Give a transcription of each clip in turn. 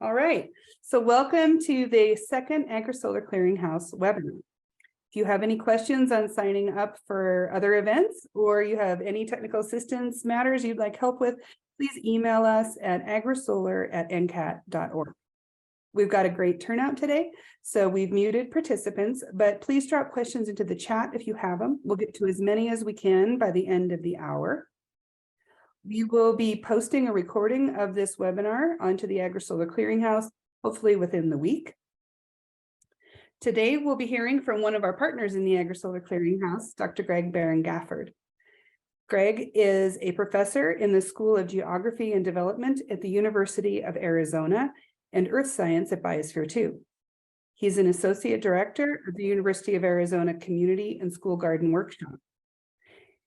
All right, so welcome to the second AgriSolar Clearinghouse webinar. If you have any questions on signing up for other events, or you have any technical assistance matters you'd like help with, please email us at agrisolar@ncat.org. We've got a great turnout today, so we've muted participants, but please drop questions into the chat if you have them. We'll get to as many as we can by the end of the hour. We will be posting a recording of this webinar onto the AgriSolar Clearinghouse, hopefully within the week. Today, we'll be hearing from one of our partners in the AgriSolar Clearinghouse, Dr. Greg Barron-Gafford. Greg is a professor in the School of Geography and Development at the University of Arizona and Earth Science at Biosphere 2. He's an associate director of the University of Arizona Community and School Garden Workshop.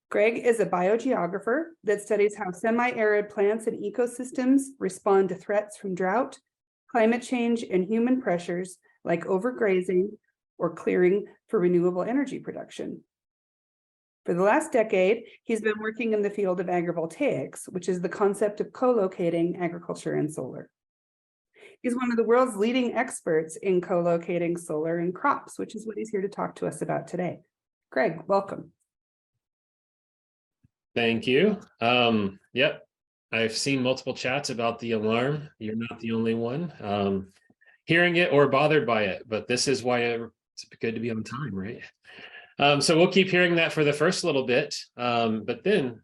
Greg is a biogeographer that studies how semi-arid plants and ecosystems respond to threats from drought, climate change, and human pressures like overgrazing or clearing for renewable energy production. For the last decade, he's been working in the field of agrovoltaics, which is the concept of co-locating agriculture and solar. He's one of the world's leading experts in co-locating solar and crops, which is what he's here to talk to us about today. Greg, welcome. Thank you. Yep, I've seen multiple chats about the alarm. You're not the only one hearing it or bothered by it, but this is why it's good to be on time, right? So we'll keep hearing that for the first little bit, but then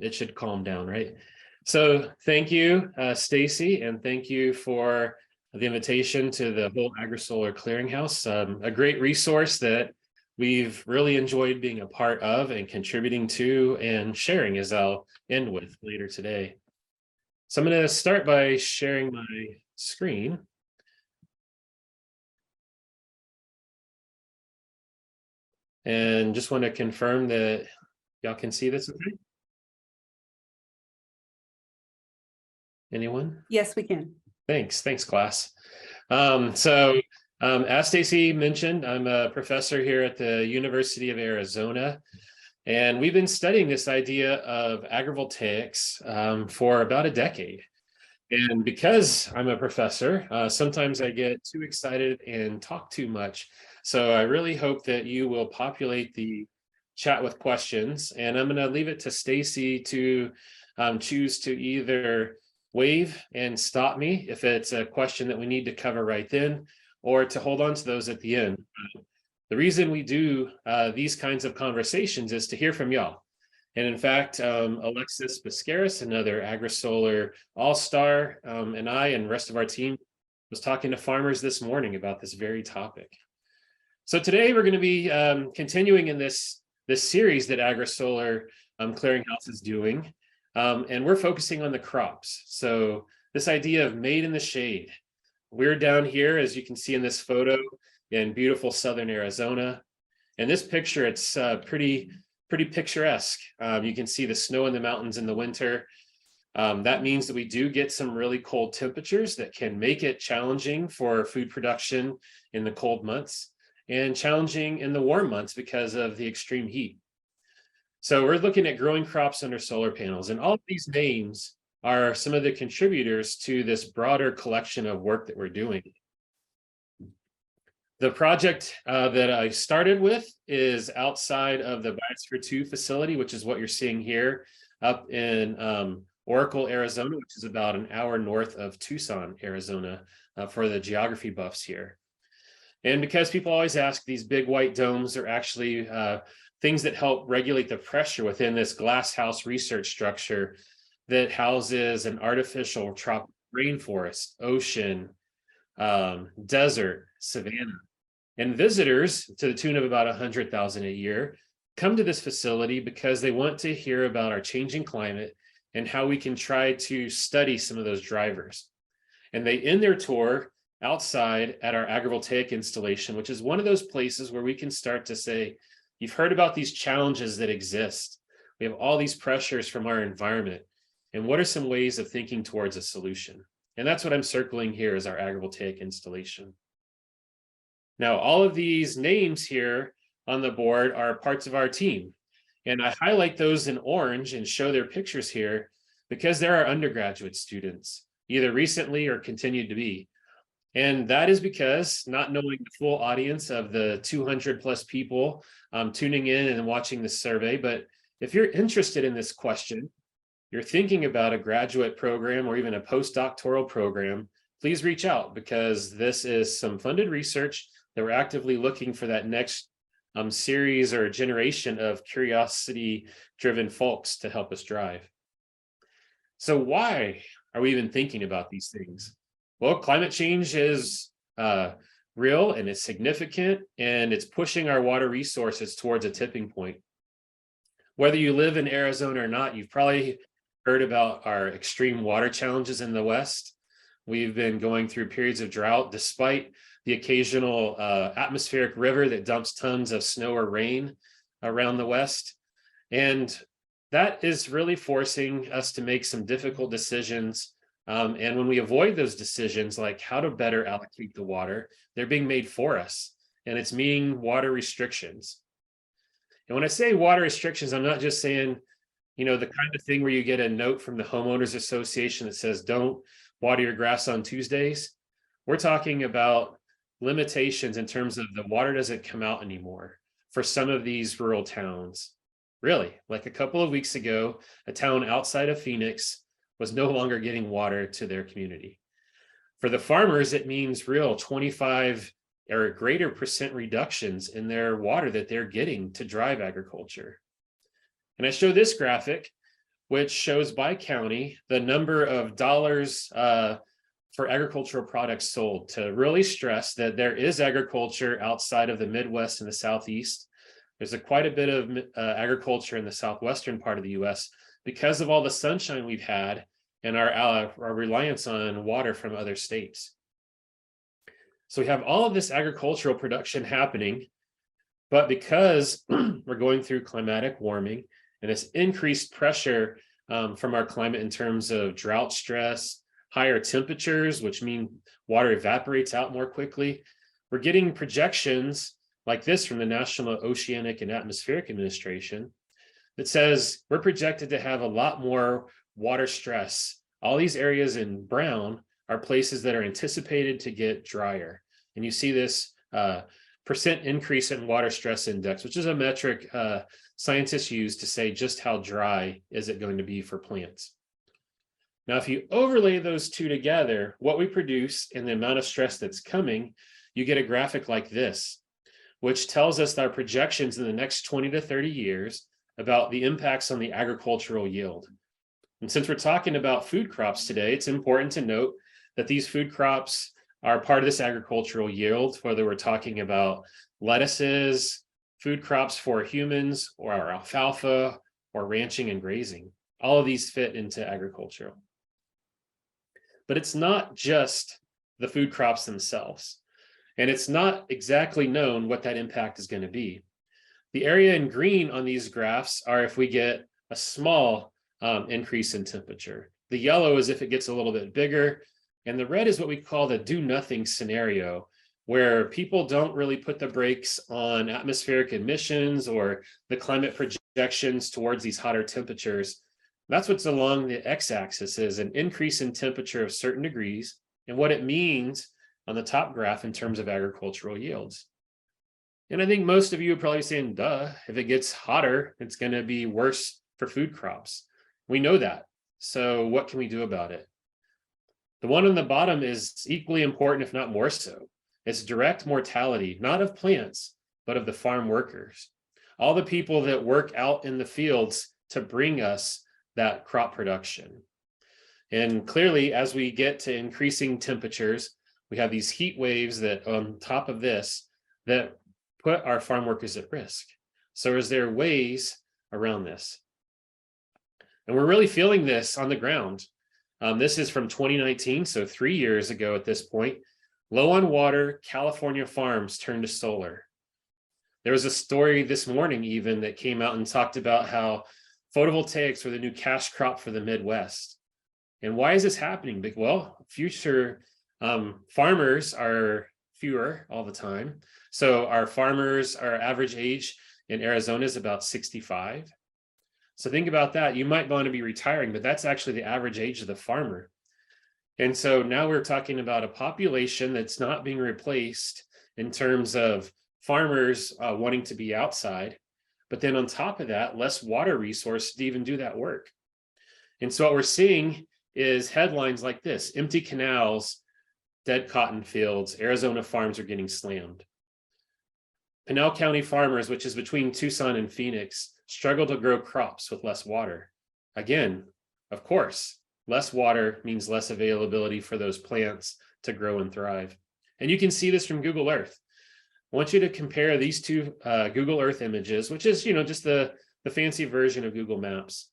it should calm down, right? So thank you, Stacy, and thank you for the invitation to the whole AgriSolar Clearinghouse, a great resource that we've really enjoyed being a part of and contributing to and sharing, as I'll end with later today. So I'm going to start by sharing my screen. And just want to confirm that y'all can see this okay? Anyone? Yes, we can. Thanks, class. As Stacy mentioned, I'm a professor here at the University of Arizona, and we've been studying this idea of agrovoltaics for about a decade. And because I'm a professor, sometimes I get too excited and talk too much. So I really hope that you will populate the chat with questions, and I'm going to leave it to Stacy to choose to either wave and stop me if it's a question that we need to cover right then, or to hold on to those at the end. The reason we do these kinds of conversations is to hear from y'all. And in fact, Alexis Biscaris, another AgriSolar all-star, and I and the rest of our team was talking to farmers this morning about this very topic. So today we're going to be continuing in this series that AgriSolar Clearinghouse is doing, and we're focusing on the crops. So this idea of made in the shade. We're down here, as you can see in this photo, in beautiful southern Arizona. And this picture, it's pretty picturesque. You can see the snow in the mountains in the winter. That means that we do get some really cold temperatures that can make it challenging for food production in the cold months and challenging in the warm months because of the extreme heat. So we're looking at growing crops under solar panels, and all of these names are some of the contributors to this broader collection of work that we're doing. The project that I started with is outside of the Biosphere 2 facility, which is what you're seeing here up in Oracle, Arizona, which is about an hour north of Tucson, Arizona, for the geography buffs here. And because people always ask, these big white domes are actually things that help regulate the pressure within this glass house research structure that houses an artificial tropical rainforest, ocean, desert, savanna. And visitors, to the tune of about 100,000 a year, come to this facility because they want to hear about our changing climate and how we can try to study some of those drivers. And they end their tour outside at our agrovoltaic installation, which is one of those places where we can start to say, you've heard about these challenges that exist. We have all these pressures from our environment. And what are some ways of thinking towards a solution? And that's what I'm circling here as our agrovoltaic installation. Now, all of these names here on the board are parts of our team. And I highlight those in orange and show their pictures here because they're our undergraduate students. either recently or continued to be. And that is because, not knowing the full audience of the 200 plus people tuning in and watching this survey, but if you're interested in this question, you're thinking about a graduate program or even a postdoctoral program, please reach out, because this is some funded research that we're actively looking for that next series or generation of curiosity-driven folks to help us drive. So why are we even thinking about these things? Well, climate change is real and it's significant, and it's pushing our water resources towards a tipping point. Whether you live in Arizona or not, you've probably heard about our extreme water challenges in the West. We've been going through periods of drought despite the occasional atmospheric river that dumps tons of snow or rain around the West. And that is really forcing us to make some difficult decisions. And when we avoid those decisions, like how to better allocate the water, they're being made for us. And it's meaning water restrictions. And when I say water restrictions, I'm not just saying, the kind of thing where you get a note from the homeowners association that says, don't water your grass on Tuesdays. We're talking about limitations in terms of the water doesn't come out anymore for some of these rural towns. Really, like a couple of weeks ago, a town outside of Phoenix was no longer getting water to their community. For the farmers, it means real 25 or greater % reductions in their water that they're getting to drive agriculture. And I show this graphic, which shows by county the number of dollars for agricultural products sold, to really stress that there is agriculture outside of the Midwest and the Southeast. There's quite a bit of agriculture in the southwestern part of the US because of all the sunshine we've had and our reliance on water from other states. So we have all of this agricultural production happening, but because we're going through climatic warming and this increased pressure from our climate in terms of drought stress, higher temperatures, which mean water evaporates out more quickly, we're getting projections like this from the National Oceanic and Atmospheric Administration that says we're projected to have a lot more water stress. All these areas in brown are places that are anticipated to get drier. And you see this percent increase in water stress index, which is a metric scientists use to say just how dry is it going to be for plants. Now, if you overlay those two together, what we produce and the amount of stress that's coming, you get a graphic like this, which tells us our projections in the next 20 to 30 years about the impacts on the agricultural yield. And since we're talking about food crops today, it's important to note that these food crops are part of this agricultural yield, whether we're talking about lettuces, food crops for humans, or alfalfa, or ranching and grazing. All of these fit into agriculture. But it's not just the food crops themselves. And it's not exactly known what that impact is going to be. The area in green on these graphs are if we get a small increase in temperature. The yellow is if it gets a little bit bigger. And the red is what we call the do nothing scenario, where people don't really put the brakes on atmospheric emissions or the climate projections towards these hotter temperatures. That's what's along the x-axis, is an increase in temperature of certain degrees and what it means on the top graph in terms of agricultural yields. And I think most of you are probably saying, duh, if it gets hotter, it's going to be worse for food crops. We know that. So what can we do about it? The one on the bottom is equally important, if not more so. It's direct mortality, not of plants, but of the farm workers. All the people that work out in the fields to bring us that crop production. And clearly, as we get to increasing temperatures, we have these heat waves that on top of this that put our farm workers at risk. So is there ways around this? And we're really feeling this on the ground. This is from 2019, so 3 years ago at this point. Low on water, California farms turned to solar. There was a story this morning even that came out and talked about how photovoltaics were the new cash crop for the Midwest. And why is this happening? Well, future farmers are fewer all the time. So our farmers, our average age in Arizona is about 65. So think about that. You might want to be retiring, but that's actually the average age of the farmer. And so now we're talking about a population that's not being replaced in terms of farmers wanting to be outside, but then on top of that, less water resource to even do that work. And so what we're seeing is headlines like this: empty canals, dead cotton fields, Arizona farms are getting slammed. Pinal County farmers, which is between Tucson and Phoenix, struggle to grow crops with less water. Again, of course, less water means less availability for those plants to grow and thrive. And you can see this from Google Earth. I want you to compare these two Google Earth images, which is, just the fancy version of Google Maps,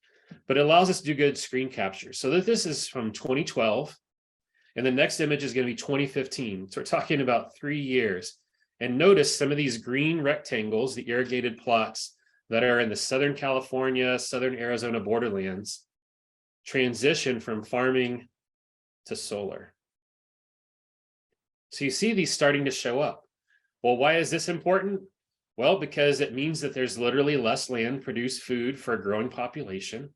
but it allows us to do good screen capture. So that this is from 2012, and the next image is going to be 2015. So we're talking about 3 years. And notice some of these green rectangles, the irrigated plots that are in the Southern California, Southern Arizona borderlands, transition from farming to solar. So you see these starting to show up. Well, why is this important? Well, because it means that there's literally less land to produce food for a growing population.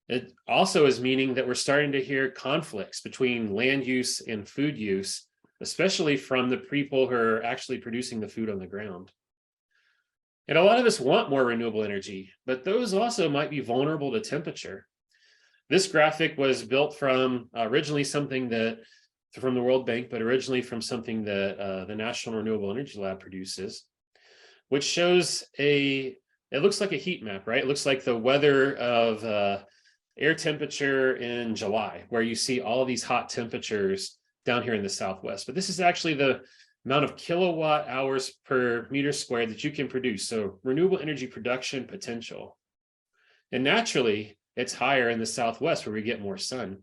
It also is meaning that we're starting to hear conflicts between land use and food use, especially from the people who are actually producing the food on the ground. And a lot of us want more renewable energy, but those also might be vulnerable to temperature. This graphic was built from originally something that from the World Bank, but originally from something that the National Renewable Energy Lab produces, which shows it looks like a heat map, right? It looks like the weather of air temperature in July, where you see all these hot temperatures down here in the Southwest. But this is actually the amount of kilowatt hours per meter squared that you can produce. So renewable energy production potential. And naturally, it's higher in the Southwest where we get more sun.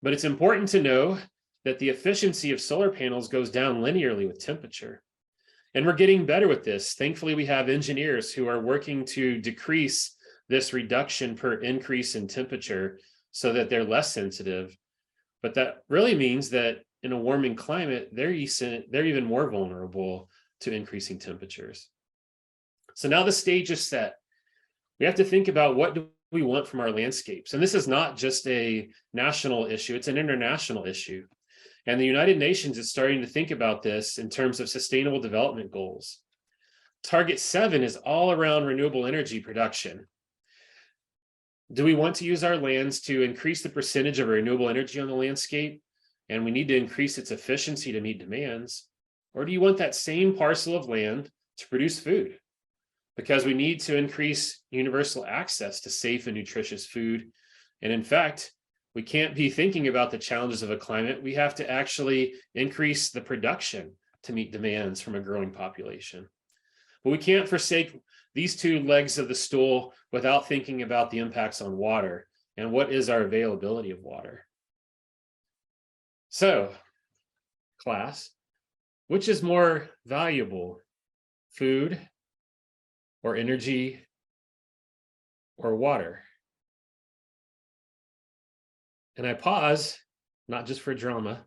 But it's important to know that the efficiency of solar panels goes down linearly with temperature. And we're getting better with this. Thankfully, we have engineers who are working to decrease this reduction per increase in temperature so that they're less sensitive. But that really means that in a warming climate, they're even more vulnerable to increasing temperatures. So now the stage is set. We have to think about what do we want from our landscapes. And this is not just a national issue, it's an international issue. And the United Nations is starting to think about this in terms of sustainable development goals. Target 7 is all around renewable energy production. Do we want to use our lands to increase the percentage of renewable energy on the landscape? And we need to increase its efficiency to meet demands? Or do you want that same parcel of land to produce food? Because we need to increase universal access to safe and nutritious food. And in fact, we can't be thinking about the challenges of a climate. We have to actually increase the production to meet demands from a growing population. But we can't forsake these two legs of the stool without thinking about the impacts on water and what is our availability of water. So, class, which is more valuable, food or energy or water? And I pause, not just for drama,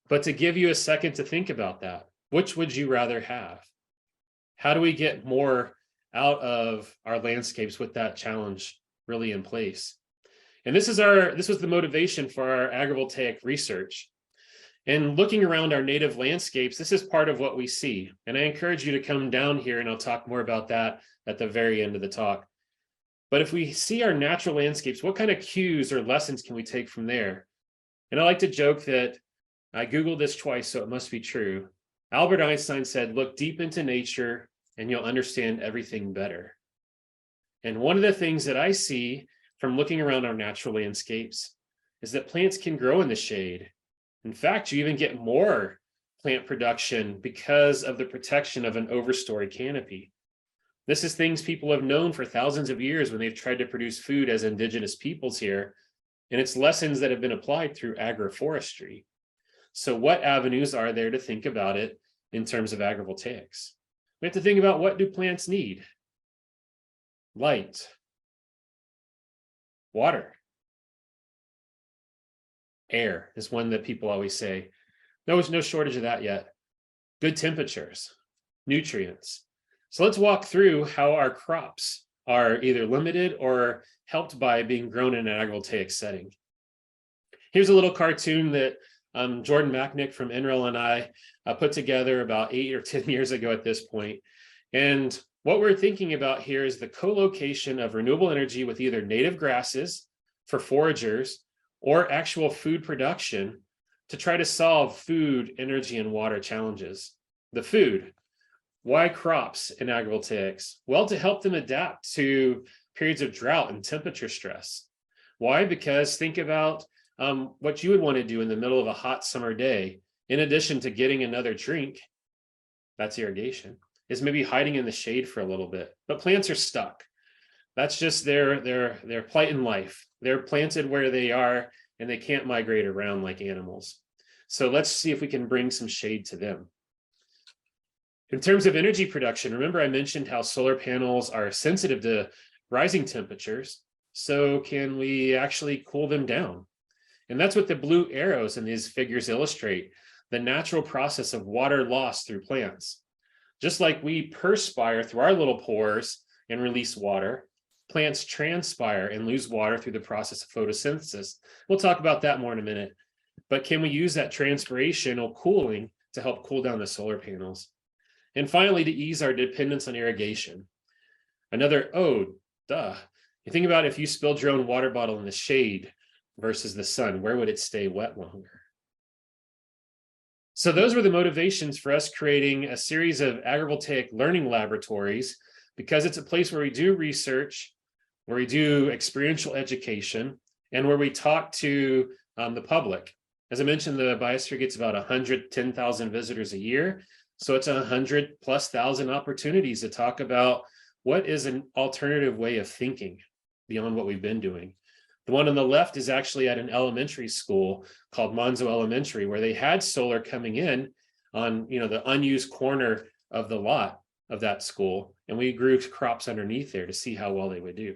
but to give you a second to think about that. Which would you rather have? How do we get more out of our landscapes with that challenge really in place? And this was the motivation for our agrovoltaic research. And looking around our native landscapes, this is part of what we see. And I encourage you to come down here, and I'll talk more about that at the very end of the talk. But if we see our natural landscapes, what kind of cues or lessons can we take from there? And I like to joke that I Googled this twice, so it must be true. Albert Einstein said, look deep into nature and you'll understand everything better. And one of the things that I see from looking around our natural landscapes is that plants can grow in the shade. In fact, you even get more plant production because of the protection of an overstory canopy. This is things people have known for thousands of years when they've tried to produce food as indigenous peoples here, and it's lessons that have been applied through agroforestry. So what avenues are there to think about it in terms of agrovoltaics? We have to think about, what do plants need? Light, water, air is one that people always say. There's no shortage of that yet. Good temperatures, nutrients. So let's walk through how our crops are either limited or helped by being grown in an agrivoltaic setting. Here's a little cartoon that Jordan Macknick from NREL and I put together about 8 or 10 years ago at this point. And what we're thinking about here is the co-location of renewable energy with either native grasses for foragers or actual food production to try to solve food, energy, and water challenges. The food, why crops in agrovoltaics? Well, to help them adapt to periods of drought and temperature stress. Why? Because think about what you would want to do in the middle of a hot summer day, in addition to getting another drink, that's irrigation, is maybe hiding in the shade for a little bit. But plants are stuck. That's just their plight in life. They're planted where they are and they can't migrate around like animals. So let's see if we can bring some shade to them. In terms of energy production, remember I mentioned how solar panels are sensitive to rising temperatures. So can we actually cool them down? And that's what the blue arrows in these figures illustrate, the natural process of water loss through plants. Just like we perspire through our little pores and release water, plants transpire and lose water through the process of photosynthesis. We'll talk about that more in a minute. But can we use that transpirational cooling to help cool down the solar panels? And finally, to ease our dependence on irrigation. Another, you think about if you spilled your own water bottle in the shade versus the sun, where would it stay wet longer? So those were the motivations for us creating a series of agrovoltaic learning laboratories, because it's a place where we do research, where we do experiential education, and where we talk to the public. As I mentioned, the biosphere gets about 110,000 visitors a year. So it's 100,000+ opportunities to talk about what is an alternative way of thinking beyond what we've been doing. The one on the left is actually at an elementary school called Monzo Elementary, where they had solar coming in on the unused corner of the lot of that school. And we grew crops underneath there to see how well they would do.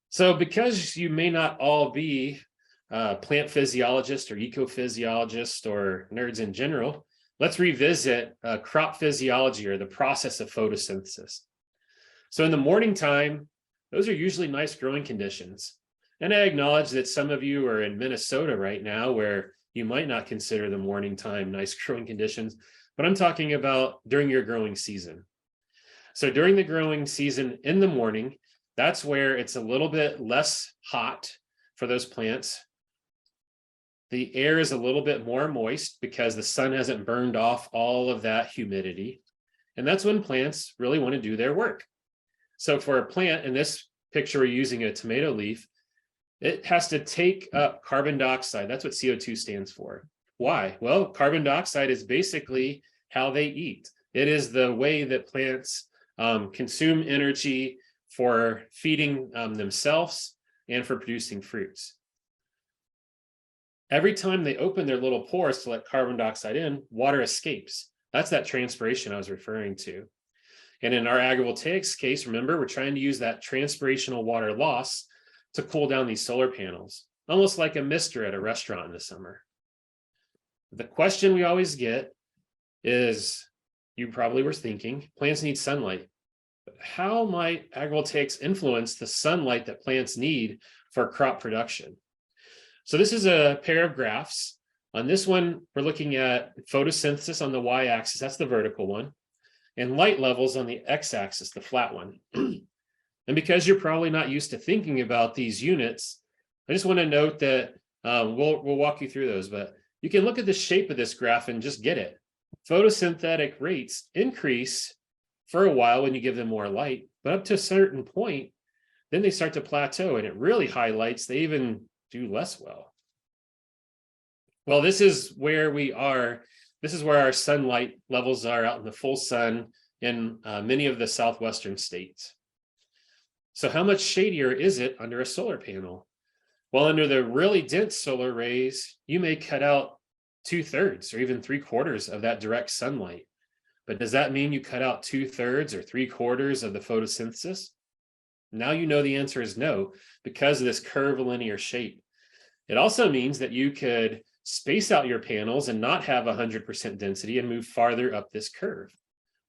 So because you may not all be plant physiologists or ecophysiologists or nerds in general, let's revisit crop physiology, or the process of photosynthesis. So in the morning time, those are usually nice growing conditions. And I acknowledge that some of you are in Minnesota right now where you might not consider the morning time nice growing conditions, but I'm talking about during your growing season. So during the growing season in the morning, that's where it's a little bit less hot for those plants. The air is a little bit more moist because the sun hasn't burned off all of that humidity. And that's when plants really want to do their work. So for a plant, in this picture, we're using a tomato leaf, it has to take up carbon dioxide. That's what CO2 stands for. Why? Well, carbon dioxide is basically how they eat. It is the way that plants consume energy for feeding themselves and for producing fruits. Every time they open their little pores to let carbon dioxide in, water escapes. That's that transpiration I was referring to. And in our agrovoltaics case, remember, we're trying to use that transpirational water loss to cool down these solar panels, almost like a mister at a restaurant in the summer. The question we always get is, you probably were thinking, plants need sunlight. But how might agrovoltaics influence the sunlight that plants need for crop production? So this is a pair of graphs. On this one, we're looking at photosynthesis on the y-axis, that's the vertical one, and light levels on the x-axis, the flat one. And because you're probably not used to thinking about these units, I just want to note that we'll walk you through those, but you can look at the shape of this graph and just get it. Photosynthetic rates increase for a while when you give them more light, but up to a certain point, then they start to plateau, and it really highlights they even do less well. Well, this is where we are. This is where our sunlight levels are out in the full sun in many of the southwestern states. So how much shadier is it under a solar panel? Well, under the really dense solar rays, you may cut out 2/3 or even 3/4 of that direct sunlight. But does that mean you cut out 2/3 or 3/4 of the photosynthesis? Now you know the answer is no, because of this curvilinear shape. It also means that you could space out your panels and not have 100% density and move farther up this curve.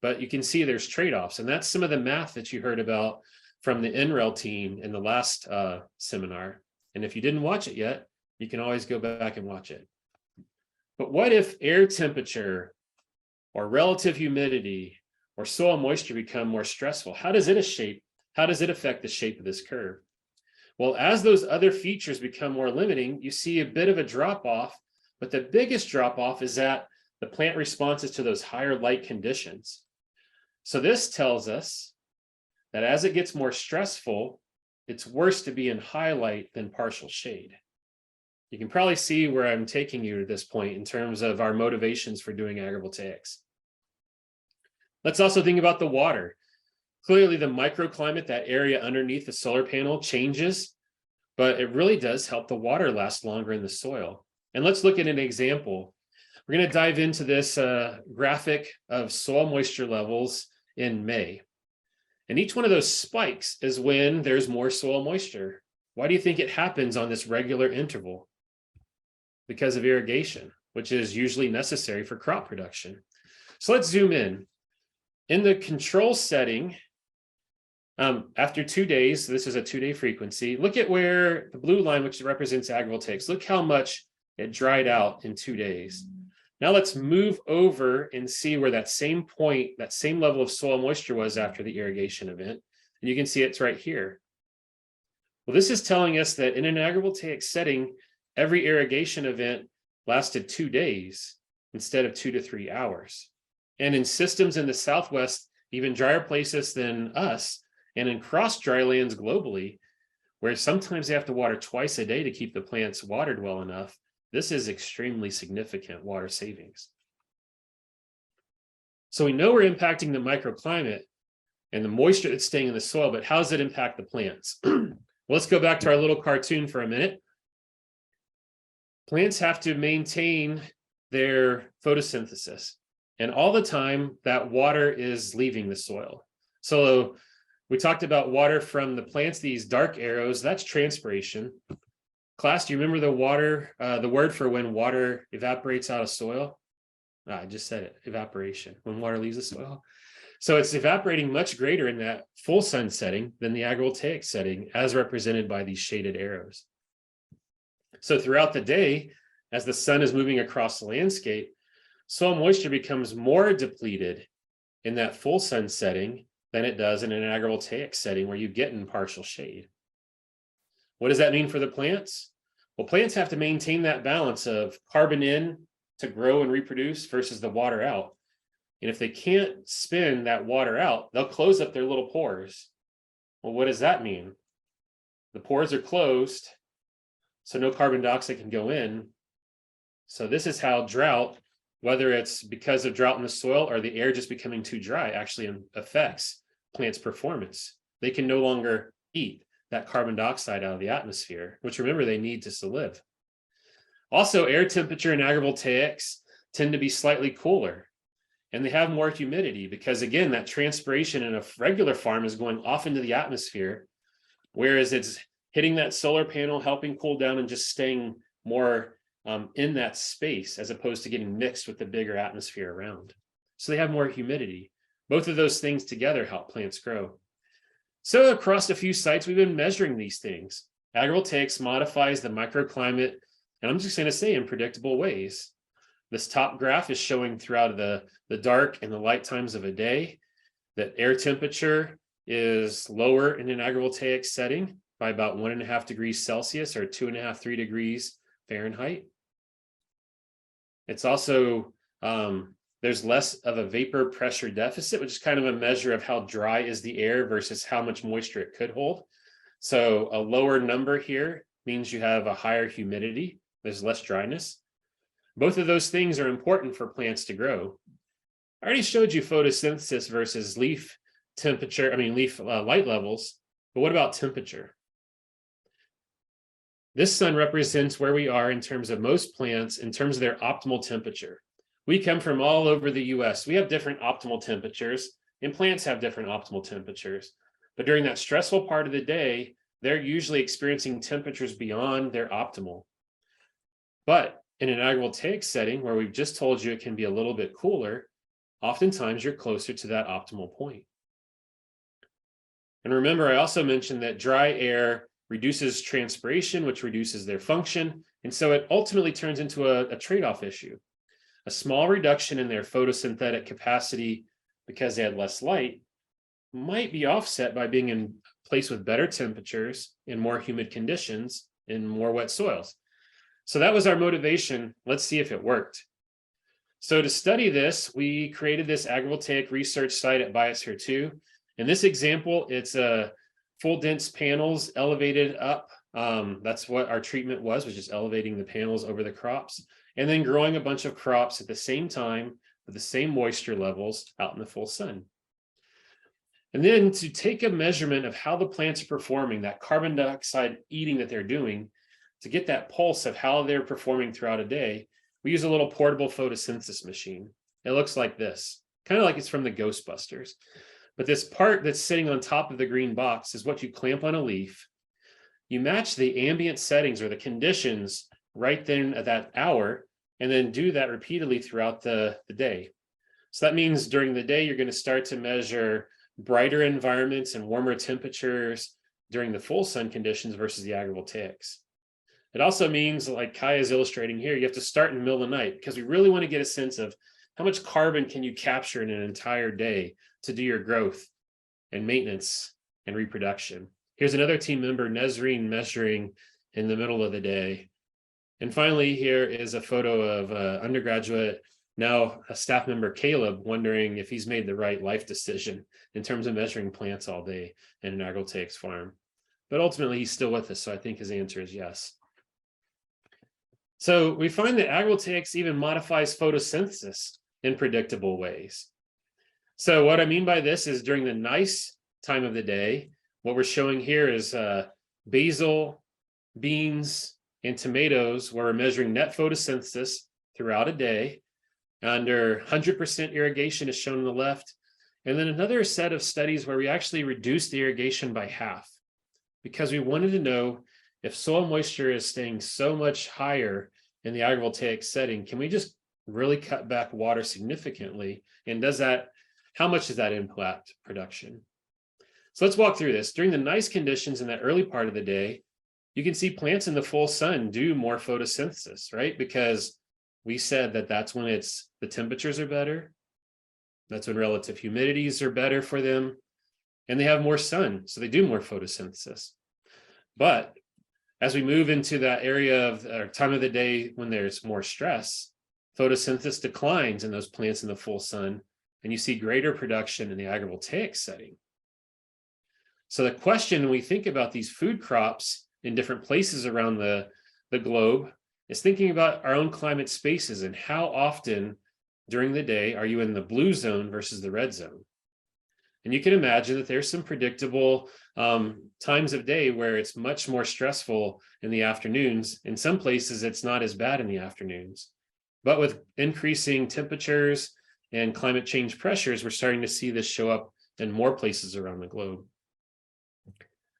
But you can see there's trade-offs, and that's some of the math that you heard about from the NREL team in the last seminar. And if you didn't watch it yet, you can always go back and watch it. But what if air temperature or relative humidity or soil moisture become more stressful? How does it affect the shape of this curve? Well, as those other features become more limiting, you see a bit of a drop off, but the biggest drop off is that the plant responses to those higher light conditions. So this tells us that as it gets more stressful, it's worse to be in high light than partial shade. You can probably see where I'm taking you to this point in terms of our motivations for doing agrovoltaics. Let's also think about the water. Clearly, the microclimate, that area underneath the solar panel, changes, but it really does help the water last longer in the soil. And let's look at an example. We're going to dive into this graphic of soil moisture levels in May. And each one of those spikes is when there's more soil moisture. Why do you think it happens on this regular interval? Because of irrigation, which is usually necessary for crop production. So let's zoom in. In the control setting, after 2 days, this is a 2-day frequency, look at where the blue line, which represents agrovoltaics, look how much it dried out in 2 days. Now let's move over and see where that same point, that same level of soil moisture was after the irrigation event. And you can see it's right here. Well, this is telling us that in an agrivoltaic setting, every irrigation event lasted 2 days instead of 2 to 3 hours. And in systems in the Southwest, even drier places than us, and in cross drylands globally, where sometimes they have to water twice a day to keep the plants watered well enough, this is extremely significant water savings. So we know we're impacting the microclimate and the moisture that's staying in the soil, but how does it impact the plants? Well, let's go back to our little cartoon for a minute. Plants have to maintain their photosynthesis, and all the time that water is leaving the soil. So we talked about water from the plants, these dark arrows, that's transpiration. Class, do you remember the word for when water evaporates out of soil? I just said it, evaporation, when water leaves the soil. So it's evaporating much greater in that full sun setting than the agrovoltaic setting, as represented by these shaded arrows. So throughout the day, as the sun is moving across the landscape, soil moisture becomes more depleted in that full sun setting than it does in an agrovoltaic setting where you get in partial shade. What does that mean for the plants? Well, plants have to maintain that balance of carbon in to grow and reproduce versus the water out. And if they can't spin that water out, they'll close up their little pores. Well, what does that mean? The pores are closed, so no carbon dioxide can go in. So this is how drought, whether it's because of drought in the soil or the air just becoming too dry, actually affects plants' performance. They can no longer eat that carbon dioxide out of the atmosphere, which remember they need to live. Also, air temperature in agrovoltaics tend to be slightly cooler, and they have more humidity because, again, that transpiration in a regular farm is going off into the atmosphere, whereas it's hitting that solar panel, helping cool down and just staying more in that space as opposed to getting mixed with the bigger atmosphere around. So they have more humidity. Both of those things together help plants grow. So across a few sites, we've been measuring these things. Agrovoltaics modifies the microclimate, and I'm just going to say in predictable ways. This top graph is showing throughout the dark and the light times of a day that air temperature is lower in an agrovoltaic setting by about 1.5 degrees Celsius or 2.5, 3 degrees Fahrenheit. It's also, there's less of a vapor pressure deficit, which is kind of a measure of how dry is the air versus how much moisture it could hold. So a lower number here means you have a higher humidity. There's less dryness. Both of those things are important for plants to grow. I already showed you photosynthesis versus leaf temperature, leaf light levels, but what about temperature? This sun represents where we are in terms of most plants, in terms of their optimal temperature. We come from all over the US. We have different optimal temperatures, and plants have different optimal temperatures. But during that stressful part of the day, they're usually experiencing temperatures beyond their optimal. But in an agrovoltaic setting where we've just told you it can be a little bit cooler, oftentimes you're closer to that optimal point. And remember, I also mentioned that dry air reduces transpiration, which reduces their function. And so it ultimately turns into a trade-off issue. A small reduction in their photosynthetic capacity because they had less light might be offset by being in a place with better temperatures in more humid conditions in more wet soils. So that was our motivation. Let's see if it worked. So to study this, we created this agrovoltaic research site at Biosphere 2. In this example, it's a full dense panels elevated up. That's what our treatment was just elevating the panels over the crops and then growing a bunch of crops at the same time with the same moisture levels out in the full sun. And then to take a measurement of how the plants are performing, that carbon dioxide eating that they're doing, to get that pulse of how they're performing throughout a day, we use a little portable photosynthesis machine. It looks like this, kind of like it's from the Ghostbusters. But this part that's sitting on top of the green box is what you clamp on a leaf. You match the ambient settings or the conditions right then at that hour, and then do that repeatedly throughout the day. So that means during the day, you're going to start to measure brighter environments and warmer temperatures during the full sun conditions versus the agrovoltaics. It also means, like Kai is illustrating here, you have to start in the middle of the night because we really want to get a sense of how much carbon can you capture in an entire day to do your growth and maintenance and reproduction. Here's another team member, Nezreen, measuring in the middle of the day. And finally, here is a photo of undergraduate, now a staff member, Caleb, wondering if he's made the right life decision in terms of measuring plants all day in an agrovoltaics farm. But ultimately, he's still with us, so I think his answer is yes. So we find that agrovoltaics even modifies photosynthesis in predictable ways. So what I mean by this is during the nice time of the day, what we're showing here is basil, beans, and tomatoes, where we're measuring net photosynthesis throughout a day. Under 100% irrigation is shown on the left. And then another set of studies where we actually reduced the irrigation by half because we wanted to know if soil moisture is staying so much higher in the agrovoltaic setting, can we just really cut back water significantly? And how much does that impact production? So let's walk through this. During the nice conditions in that early part of the day, you can see plants in the full sun do more photosynthesis, right? Because we said that that's when the temperatures are better. That's when relative humidities are better for them. And they have more sun, so they do more photosynthesis. But as we move into that area of or time of the day when there's more stress, photosynthesis declines in those plants in the full sun, and you see greater production in the agrovoltaic setting. So the question when we think about these food crops in different places around the globe is thinking about our own climate spaces and how often during the day are you in the blue zone versus the red zone. And you can imagine that there's some predictable times of day where it's much more stressful in the afternoons. In some places, it's not as bad in the afternoons. But with increasing temperatures and climate change pressures, we're starting to see this show up in more places around the globe.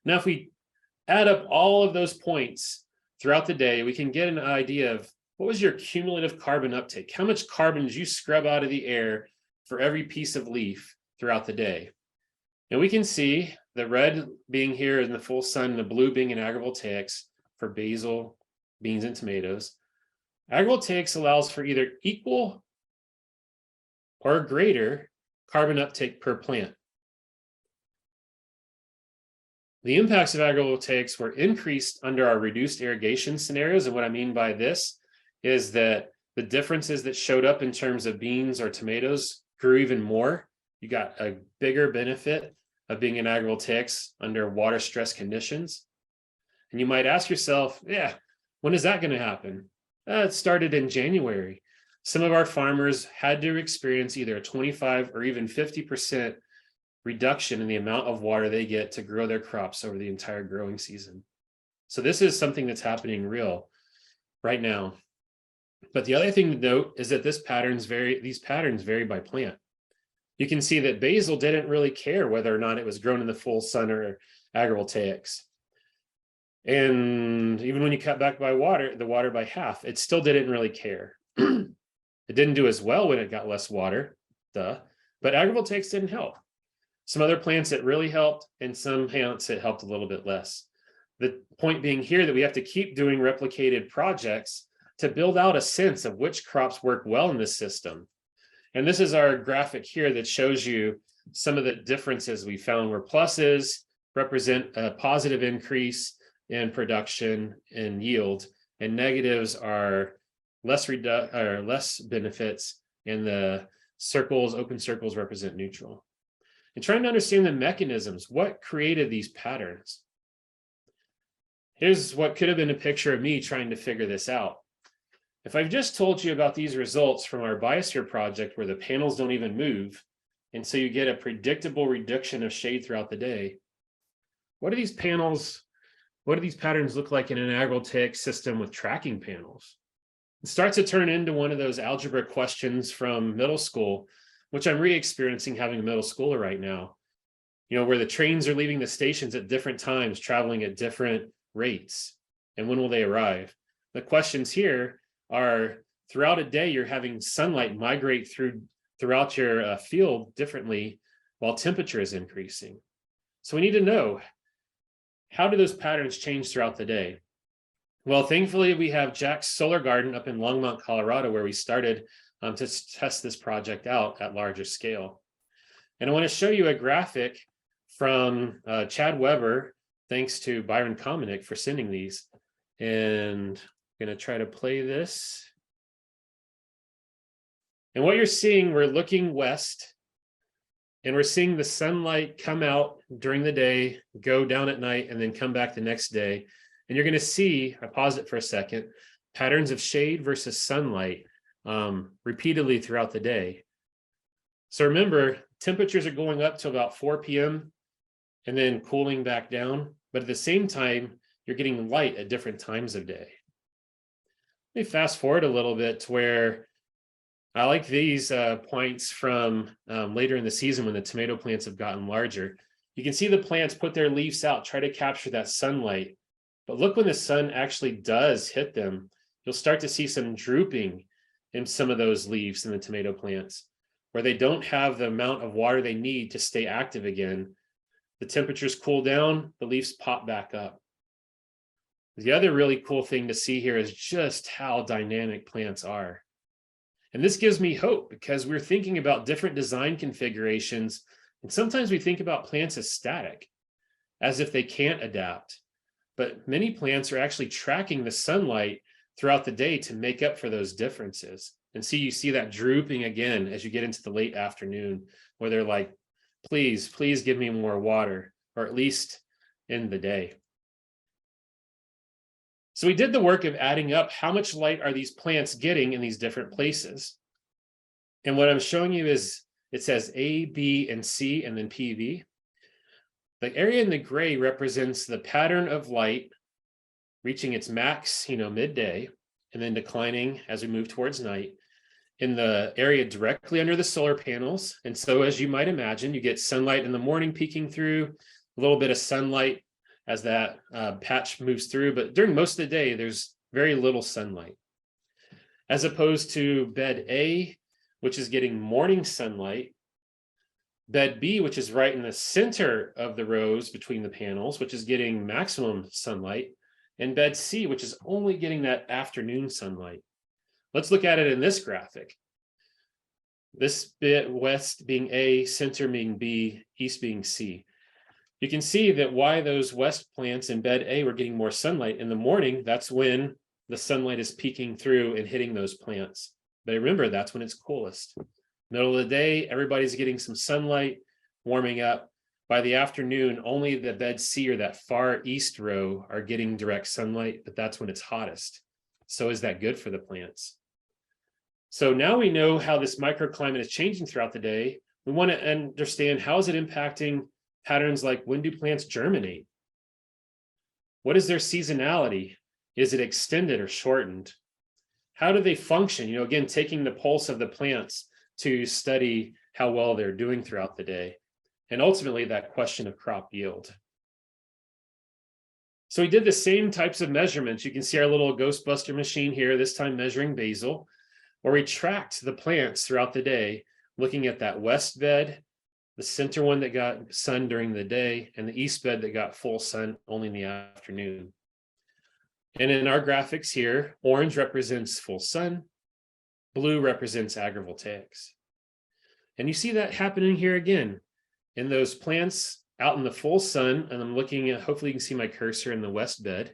Now, if we add up all of those points throughout the day, we can get an idea of what was your cumulative carbon uptake? How much carbon did you scrub out of the air for every piece of leaf throughout the day? And we can see the red being here in the full sun, the blue being in agrovoltaics for basil, beans, and tomatoes. Agrovoltaics allows for either equal or greater carbon uptake per plant. The impacts of agrovoltaics were increased under our reduced irrigation scenarios. And what I mean by this is that the differences that showed up in terms of beans or tomatoes grew even more. You got a bigger benefit of being in agrovoltaics under water stress conditions. And you might ask yourself, when is that going to happen? It started in January. Some of our farmers had to experience either a 25 or even 50% reduction in the amount of water they get to grow their crops over the entire growing season. So this is something that's happening real right now. But the other thing to note is that these patterns vary by plant. You can see that basil didn't really care whether or not it was grown in the full sun or agrovoltaics. And even when you cut back the water by half, it still didn't really care. It didn't do as well when it got less water, but agrovoltaics didn't help. Some other plants it really helped, and some plants it helped a little bit less. The point being here that we have to keep doing replicated projects to build out a sense of which crops work well in this system. And this is our graphic here that shows you some of the differences we found, where pluses represent a positive increase in production and yield, and negatives are less benefits, and the circles, open circles, represent neutral. And trying to understand the mechanisms, what created these patterns. Here's what could have been a picture of me trying to figure this out. If I've just told you about these results from our biosphere project where the panels don't even move, and so you get a predictable reduction of shade throughout the day, what do these patterns look like in an agrovoltaic system with tracking panels? It starts to turn into one of those algebra questions from middle school, which I'm re-experiencing having a middle schooler right now, where the trains are leaving the stations at different times, traveling at different rates. And when will they arrive? The questions here are, throughout a day, you're having sunlight migrate throughout your field differently while temperature is increasing. So we need to know, how do those patterns change throughout the day? Well, thankfully, we have Jack's solar garden up in Longmont, Colorado, where we started to test this project out at larger scale. And I want to show you a graphic from Chad Weber, thanks to Barron-Gafford for sending these. And I'm going to try to play this. And what you're seeing, we're looking west, and we're seeing the sunlight come out during the day, go down at night, and then come back the next day. And you're going to see, I pause it for a second, patterns of shade versus sunlight repeatedly throughout the day. So remember, temperatures are going up to about 4 p.m. and then cooling back down. But at the same time, you're getting light at different times of day. Let me fast forward a little bit to where I like these points from later in the season when the tomato plants have gotten larger. You can see the plants put their leaves out, try to capture that sunlight. But look, when the sun actually does hit them, you'll start to see some drooping in some of those leaves in the tomato plants, where they don't have the amount of water they need to stay active again. The temperatures cool down, the leaves pop back up. The other really cool thing to see here is just how dynamic plants are. And this gives me hope, because we're thinking about different design configurations, and sometimes we think about plants as static, as if they can't adapt. But many plants are actually tracking the sunlight throughout the day to make up for those differences. And you see that drooping again as you get into the late afternoon, where they're like, please, please give me more water, or at least in the day. So we did the work of adding up how much light are these plants getting in these different places. And what I'm showing you is, it says A, B, and C, and then PV. The area in the gray represents the pattern of light reaching its max, midday, and then declining as we move towards night in the area directly under the solar panels. And so, as you might imagine, you get sunlight in the morning peeking through, a little bit of sunlight as that patch moves through. But during most of the day, there's very little sunlight. As opposed to bed A, which is getting morning sunlight, bed B, which is right in the center of the rows between the panels, which is getting maximum sunlight, and bed C, which is only getting that afternoon sunlight. Let's look at it in this graphic. This bit, west being A, center being B, east being C. You can see that why those west plants in bed A were getting more sunlight in the morning. That's when the sunlight is peeking through and hitting those plants. But remember, that's when it's coolest. Middle of the day, everybody's getting some sunlight, warming up. By the afternoon, only the bed C, or that far east row, are getting direct sunlight, but that's when it's hottest. So is that good for the plants? So now we know how this microclimate is changing throughout the day. We want to understand, how is it impacting patterns like, when do plants germinate? What is their seasonality? Is it extended or shortened? How do they function? Again, taking the pulse of the plants to study how well they're doing throughout the day. And ultimately, that question of crop yield. So we did the same types of measurements. You can see our little Ghostbuster machine here, this time measuring basil, where we tracked the plants throughout the day, looking at that west bed, the center one that got sun during the day, and the east bed that got full sun only in the afternoon. And in our graphics here, orange represents full sun, blue represents agrovoltaics. And you see that happening here again in those plants out in the full sun. And I'm looking at, hopefully you can see my cursor in the west bed.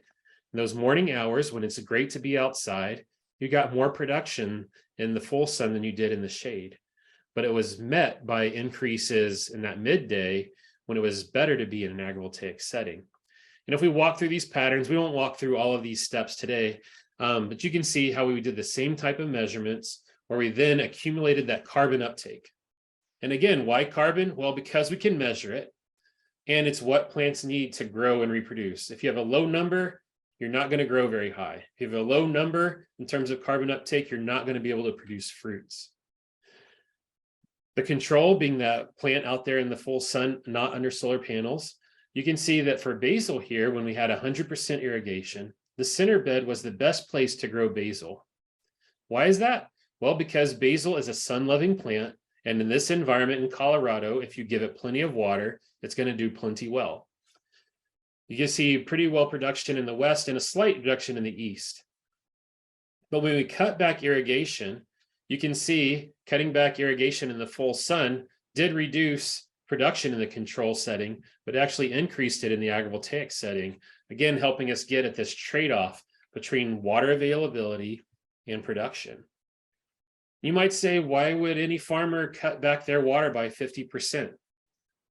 In those morning hours when it's great to be outside, you got more production in the full sun than you did in the shade. But it was met by increases in that midday when it was better to be in an agrovoltaic setting. And if we walk through these patterns, we won't walk through all of these steps today, but you can see how we did the same type of measurements where we then accumulated that carbon uptake. And again, why carbon? Well, because we can measure it, and it's what plants need to grow and reproduce. If you have a low number, you're not going to grow very high. If you have a low number in terms of carbon uptake, you're not going to be able to produce fruits. The control being that plant out there in the full sun, not under solar panels. You can see that for basil here, when we had 100% irrigation, the center bed was the best place to grow basil. Why is that? Well, because basil is a sun-loving plant, and in this environment in Colorado, if you give it plenty of water, it's going to do plenty well. You can see pretty well production in the west and a slight reduction in the east. But when we cut back irrigation, you can see cutting back irrigation in the full sun did reduce production in the control setting, but actually increased it in the agrovoltaic setting, again, helping us get at this trade-off between water availability and production. You might say, why would any farmer cut back their water by 50%?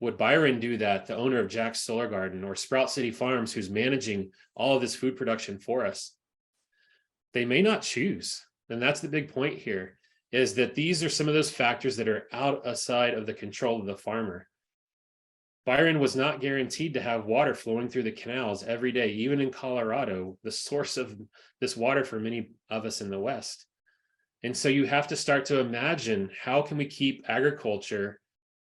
Would Byron do that, the owner of Jack's Solar Garden, or Sprout City Farms, who's managing all of this food production for us? They may not choose. And that's the big point here, is that these are some of those factors that are outside of the control of the farmer. Byron was not guaranteed to have water flowing through the canals every day, even in Colorado, the source of this water for many of us in the West. And so you have to start to imagine, how can we keep agriculture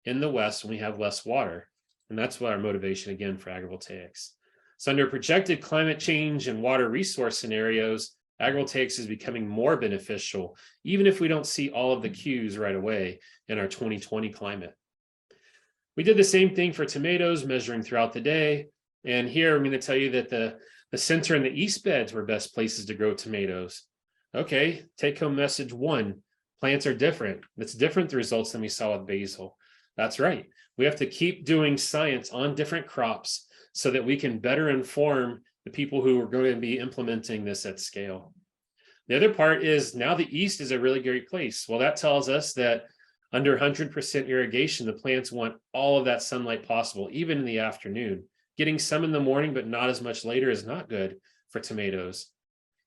in the West when we have less water? And that's what our motivation again for agrovoltaics. So under projected climate change and water resource scenarios, agrovoltaics is becoming more beneficial, even if we don't see all of the cues right away in our 2020 climate. We did the same thing for tomatoes, measuring throughout the day. And here I'm going to tell you that the center and the east beds were best places to grow tomatoes. Okay, take home message one, plants are different. It's different, the results than we saw with basil. That's right. We have to keep doing science on different crops so that we can better inform the people who are going to be implementing this at scale. The other part is now the east is a really great place. Well, that tells us that under 100% irrigation, the plants want all of that sunlight possible, even in the afternoon. Getting some in the morning, but not as much later, is not good for tomatoes.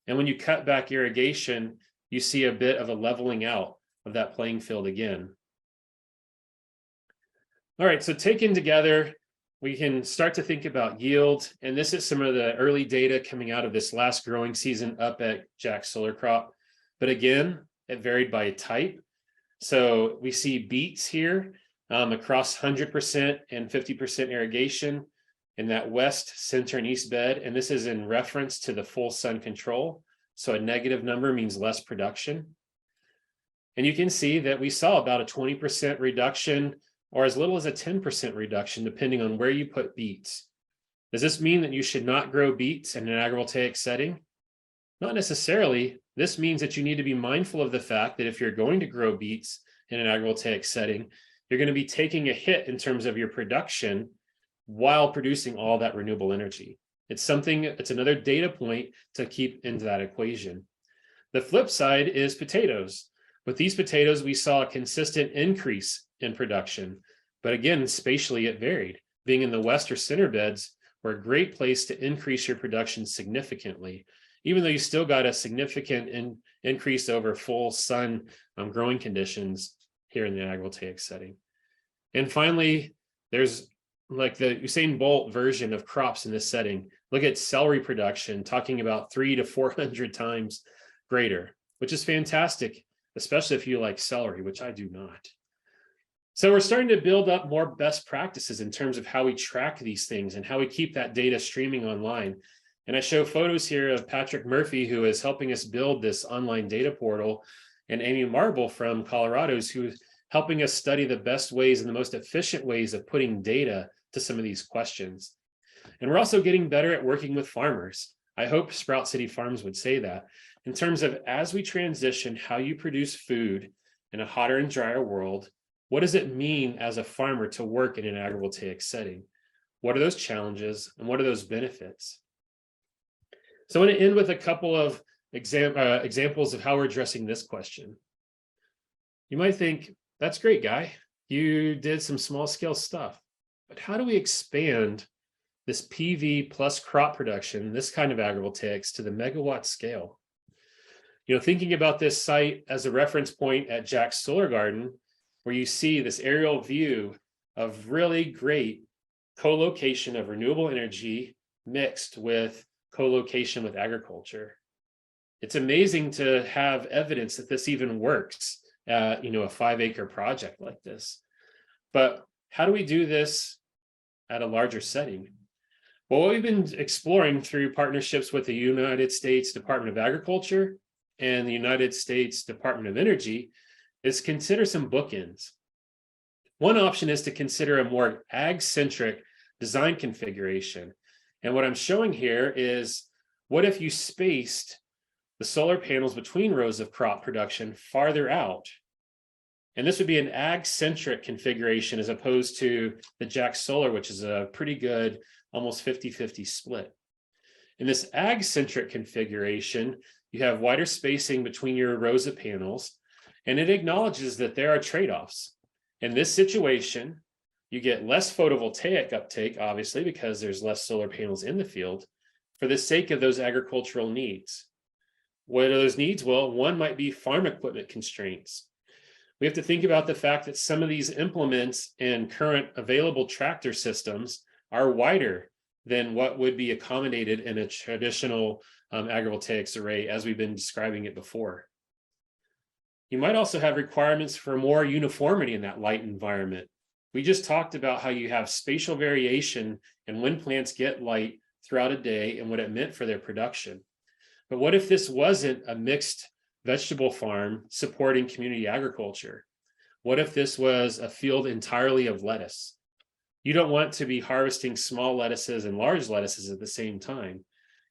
And when you cut back irrigation, you see a bit of a leveling out of that playing field again. All right, so taken together, we can start to think about yield. And this is some of the early data coming out of this last growing season up at Jack's Solar Crop. But again, it varied by type. So we see beets here across 100% and 50% irrigation in that west, center, and east bed. And this is in reference to the full sun control. So a negative number means less production. And you can see that we saw about a 20% reduction, or as little as a 10% reduction, depending on where you put beets. Does this mean that you should not grow beets in an agrovoltaic setting? Not necessarily. This means that you need to be mindful of the fact that if you're going to grow beets in an agrovoltaic setting, you're going to be taking a hit in terms of your production while producing all that renewable energy. It's another data point to keep into that equation. The flip side is potatoes. With these potatoes, we saw a consistent increase in production, but again, spatially it varied. Being in the west or center beds were a great place to increase your production significantly, even though you still got a significant increase over full sun growing conditions here in the agrovoltaic setting. And finally, there's like the Usain Bolt version of crops in this setting. Look at celery production, talking about 300 to 400 times greater, which is fantastic, especially if you like celery, which I do not. So we're starting to build up more best practices in terms of how we track these things and how we keep that data streaming online. And I show photos here of Patrick Murphy, who is helping us build this online data portal, and Amy Marble from Colorado, who helping us study the best ways and the most efficient ways of putting data to some of these questions. And we're also getting better at working with farmers. I hope Sprout City Farms would say that, in terms of as we transition how you produce food in a hotter and drier world, what does it mean as a farmer to work in an agrivoltaic setting? What are those challenges and what are those benefits? So I want to end with a couple of examples of how we're addressing this question. You might think, that's great, Guy. You did some small scale stuff, but how do we expand this PV plus crop production, this kind of agrivoltaics, to the megawatt scale? Thinking about this site as a reference point at Jack's Solar Garden, where you see this aerial view of really great co-location of renewable energy mixed with co-location with agriculture. It's amazing to have evidence that this even works at, a 5-acre project like this. But how do we do this at a larger setting? Well, what we've been exploring through partnerships with the United States Department of Agriculture and the United States Department of Energy is consider some bookends. One option is to consider a more ag-centric design configuration. And what I'm showing here is, what if you spaced the solar panels between rows of crop production farther out? And this would be an ag-centric configuration as opposed to the Jack Solar, which is a pretty good, almost 50-50 split. In this ag-centric configuration, you have wider spacing between your rows of panels, and it acknowledges that there are trade-offs. In this situation, you get less photovoltaic uptake, obviously, because there's less solar panels in the field, for the sake of those agricultural needs. What are those needs? Well, one might be farm equipment constraints. We have to think about the fact that some of these implements and current available tractor systems are wider than what would be accommodated in a traditional agrivoltaics array, as we've been describing it before. You might also have requirements for more uniformity in that light environment. We just talked about how you have spatial variation and when plants get light throughout a day and what it meant for their production. But what if this wasn't a mixed vegetable farm supporting community agriculture? What if this was a field entirely of lettuce? You don't want to be harvesting small lettuces and large lettuces at the same time.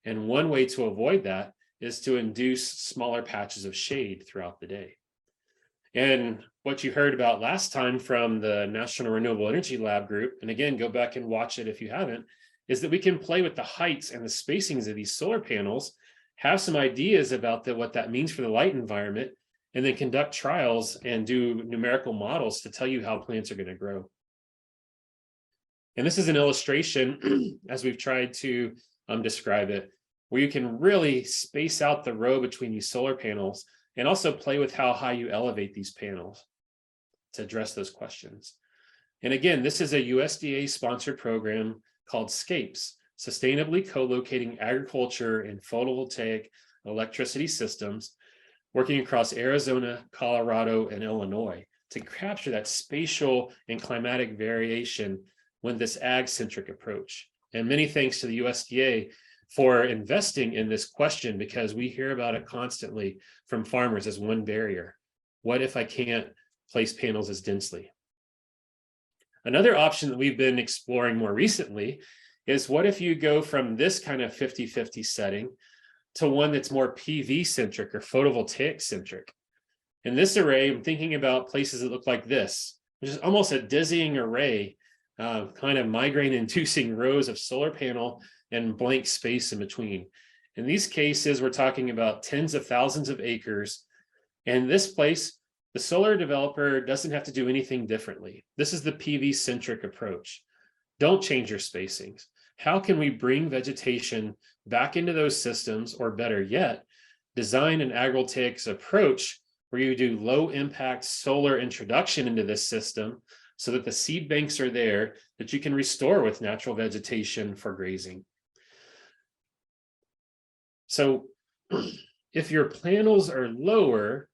And one way to avoid that is to induce smaller patches of shade throughout the day. And what you heard about last time from the National Renewable Energy Lab group, and again, go back and watch it if you haven't, is that we can play with the heights and the spacings of these solar panels, have some ideas about what that means for the light environment, and then conduct trials and do numerical models to tell you how plants are going to grow. And this is an illustration, as we've tried to describe it, where you can really space out the row between these solar panels and also play with how high you elevate these panels to address those questions. And again, this is a USDA-sponsored program called SCAPES, Sustainably Co-locating Agriculture and Photovoltaic Electricity Systems, working across Arizona, Colorado, and Illinois to capture that spatial and climatic variation with this ag-centric approach. And many thanks to the USDA for investing in this question, because we hear about it constantly from farmers as one barrier. What if I can't place panels as densely? Another option that we've been exploring more recently is, what if you go from this kind of 50-50 setting to one that's more PV-centric or photovoltaic-centric? In this array, I'm thinking about places that look like this, which is almost a dizzying array, kind of migraine-inducing rows of solar panel and blank space in between. In these cases, we're talking about tens of thousands of acres. And this place, the solar developer doesn't have to do anything differently. This is the PV-centric approach. Don't change your spacings. How can we bring vegetation back into those systems, or better yet, design an agrivoltaics approach where you do low impact solar introduction into this system so that the seed banks are there that you can restore with natural vegetation for grazing. So if your panels are lower,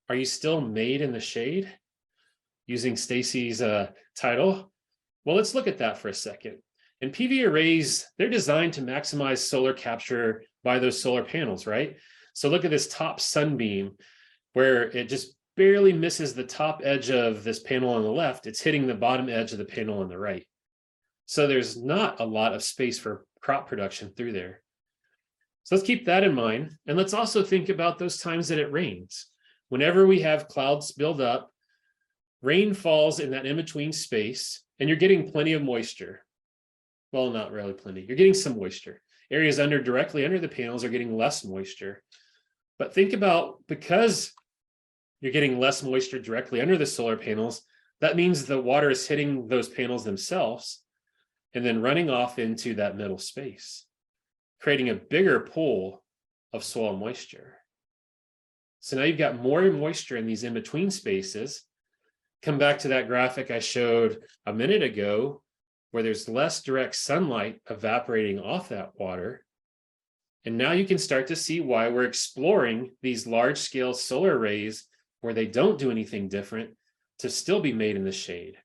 are you still made in the shade? Using Stacy's title. Well, let's look at that for a second. And PV arrays, they're designed to maximize solar capture by those solar panels, right? So look at this top sunbeam where it just barely misses the top edge of this panel on the left. It's hitting the bottom edge of the panel on the right. So there's not a lot of space for crop production through there. So let's keep that in mind. And let's also think about those times that it rains. Whenever we have clouds build up, rain falls in that in-between space, and you're getting plenty of moisture. Well, not really plenty. You're getting some moisture. Areas directly under the panels are getting less moisture. But think about, because you're getting less moisture directly under the solar panels, that means the water is hitting those panels themselves and then running off into that middle space, creating a bigger pool of soil moisture. So now you've got more moisture in these in-between spaces. Come back to that graphic I showed a minute ago, where there's less direct sunlight evaporating off that water. And now you can start to see why we're exploring these large-scale solar arrays where they don't do anything different to still be made in the shade.